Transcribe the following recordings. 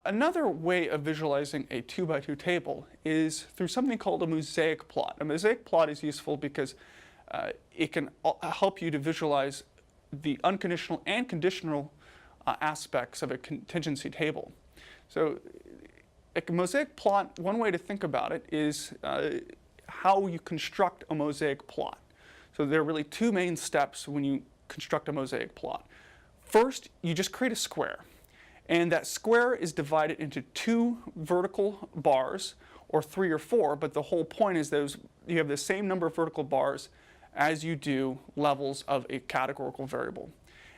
Another way of visualizing a 2x2 table is through something called a mosaic plot. A mosaic plot is useful because it can help you to visualize the unconditional and conditional aspects of a contingency table. So a mosaic plot, one way to think about it is how you construct a mosaic plot. So there are really two main steps when you construct a mosaic plot. First, you just create a square. And that square is divided into two vertical bars, or 3 or 4, but the whole point is you have the same number of vertical bars as you do levels of a categorical variable.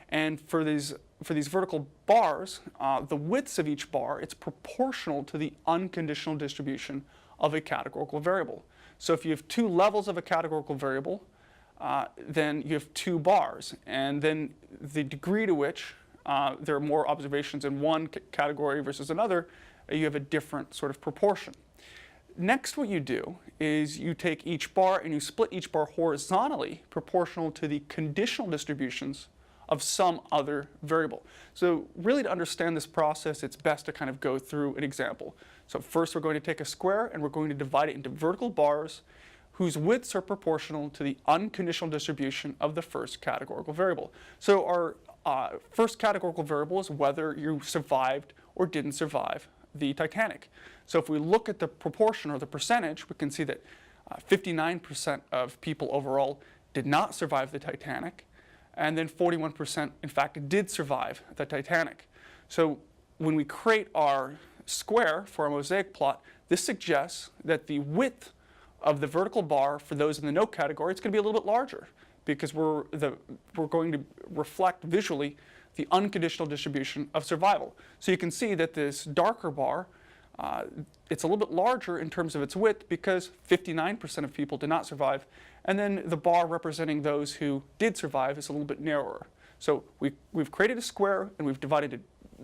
And for these vertical bars, the widths of each bar, it's proportional to the unconditional distribution of a categorical variable. So if you have 2 levels of a categorical variable, then you have 2 bars. And then the degree to which there are more observations in one category versus another, you have a different sort of proportion. Next, what you do is you take each bar and you split each bar horizontally proportional to the conditional distributions of some other variable. So really, to understand this process, it's best to kind of go through an example. So first, we're going to take a square and we're going to divide it into vertical bars whose widths are proportional to the unconditional distribution of the first categorical variable. So our first categorical variable is whether you survived or didn't survive the Titanic. So if we look at the proportion or the percentage, we can see that 59% of people overall did not survive the Titanic, and then 41% in fact did survive the Titanic. So when we create our square for a mosaic plot, this suggests that the width of the vertical bar for those in the no category, it's going to be a little bit larger, because we're going to reflect visually the unconditional distribution of survival. So you can see that this darker bar, it's a little bit larger in terms of its width because 59% of people did not survive. And then the bar representing those who did survive is a little bit narrower. So we've created a square and we've divided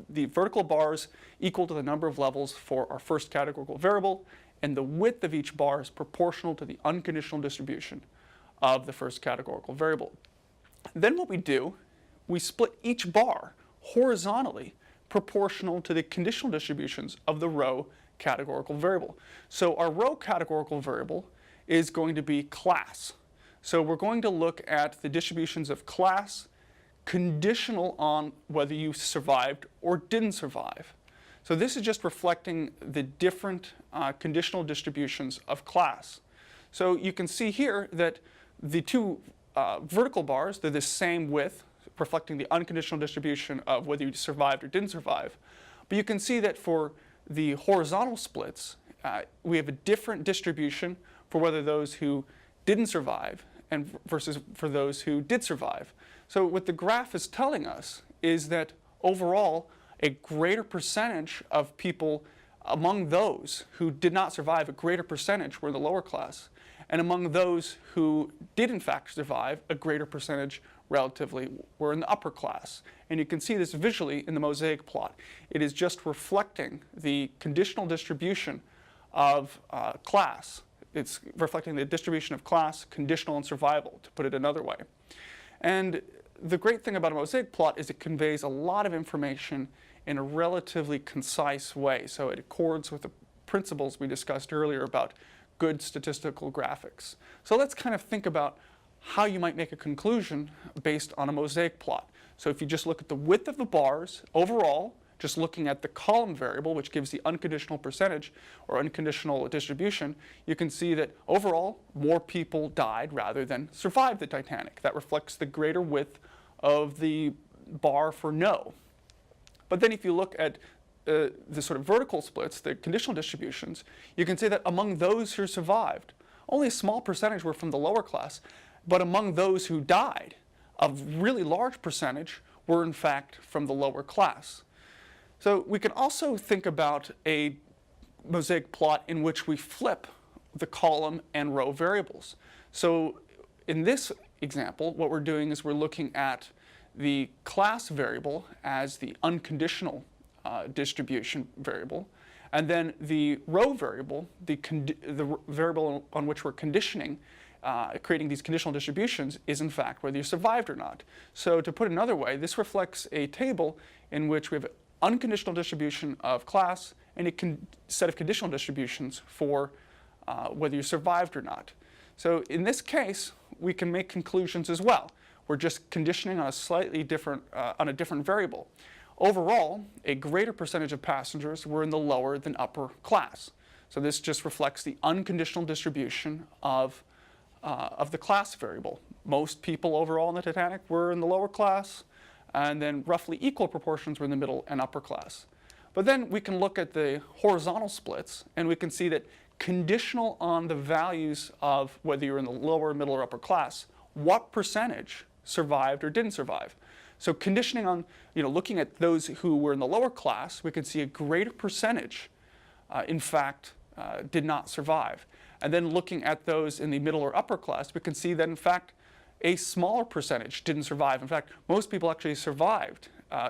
the vertical bars equal to the number of levels for our first categorical variable, and the width of each bar is proportional to the unconditional distribution of the first categorical variable. Then what we do, we split each bar horizontally proportional to the conditional distributions of the row categorical variable. So our row categorical variable is going to be class. So we're going to look at the distributions of class conditional on whether you survived or didn't survive. So this is just reflecting the different conditional distributions of class. So you can see here that the two vertical bars, they're the same width, reflecting the unconditional distribution of whether you survived or didn't survive. But you can see that for the horizontal splits, we have a different distribution for whether those who didn't survive and versus for those who did survive. So what the graph is telling us is that overall, a greater percentage of people among those who did not survive, a greater percentage were in the lower class. And among those who did in fact survive, a greater percentage relatively were in the upper class. And you can see this visually in the mosaic plot. It is just reflecting the conditional distribution of class. It's reflecting the distribution of class, conditional, and survival, to put it another way. And the great thing about a mosaic plot is it conveys a lot of information in a relatively concise way. So it accords with the principles we discussed earlier about good statistical graphics. So let's kind of think about how you might make a conclusion based on a mosaic plot. So if you just look at the width of the bars overall, just looking at the column variable, which gives the unconditional percentage or unconditional distribution, you can see that overall more people died rather than survived the Titanic. That reflects the greater width of the bar for no. But then if you look at the sort of vertical splits, the conditional distributions, you can see that among those who survived, only a small percentage were from the lower class, but among those who died, a really large percentage were in fact from the lower class. So we can also think about a mosaic plot in which we flip the column and row variables. So in this example, what we're doing is we're looking at the class variable as the unconditional distribution variable, and then the row variable, the variable on which we're conditioning, creating these conditional distributions, is in fact whether you survived or not. So to put it another way, this reflects a table in which we have unconditional distribution of class and a set of conditional distributions for whether you survived or not. So in this case, we can make conclusions as well. We're just conditioning on a slightly different, on a different variable. Overall, a greater percentage of passengers were in the lower than upper class. So this just reflects the unconditional distribution of the class variable. Most people overall in the Titanic were in the lower class, and then roughly equal proportions were in the middle and upper class. But then we can look at the horizontal splits, and we can see that conditional on the values of whether you're in the lower, middle, or upper class, what percentage survived or didn't survive. So conditioning on, looking at those who were in the lower class, we can see a greater percentage, in fact, did not survive. And then looking at those in the middle or upper class, we can see that, in fact, a smaller percentage didn't survive. In fact, most people actually survived,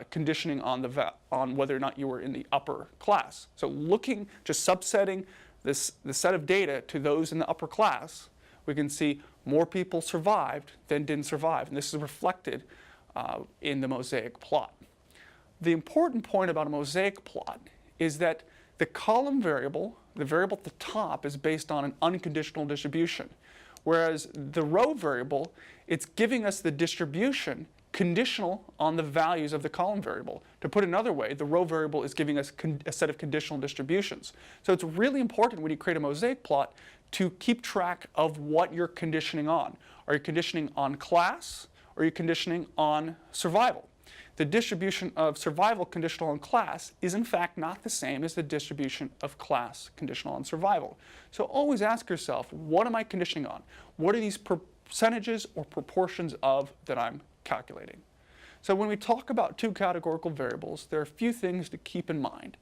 conditioning on whether or not you were in the upper class. So looking, just subsetting the set of data to those in the upper class, we can see more people survived than didn't survive. And this is reflected in the mosaic plot. The important point about a mosaic plot is that the column variable, the variable at the top, is based on an unconditional distribution, whereas the row variable, it's giving us the distribution conditional on the values of the column variable. To put it another way, the row variable is giving us a set of conditional distributions. So it's really important when you create a mosaic plot to keep track of what you're conditioning on. Are you conditioning on class, or are you conditioning on survival? The distribution of survival conditional on class is in fact not the same as the distribution of class conditional on survival. So always ask yourself, what am I conditioning on? What are these percentages or proportions of that I'm calculating? So when we talk about two categorical variables, there are a few things to keep in mind.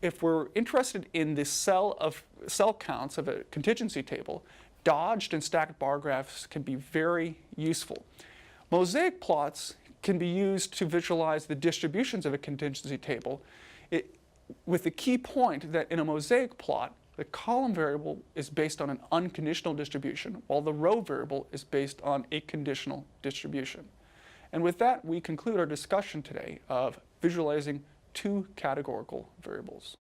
If we're interested in the cell counts of a contingency table, dodged and stacked bar graphs can be very useful. Mosaic plots can be used to visualize the distributions of a contingency table, with the key point that in a mosaic plot, the column variable is based on an unconditional distribution, while the row variable is based on a conditional distribution. And with that, we conclude our discussion today of visualizing two categorical variables.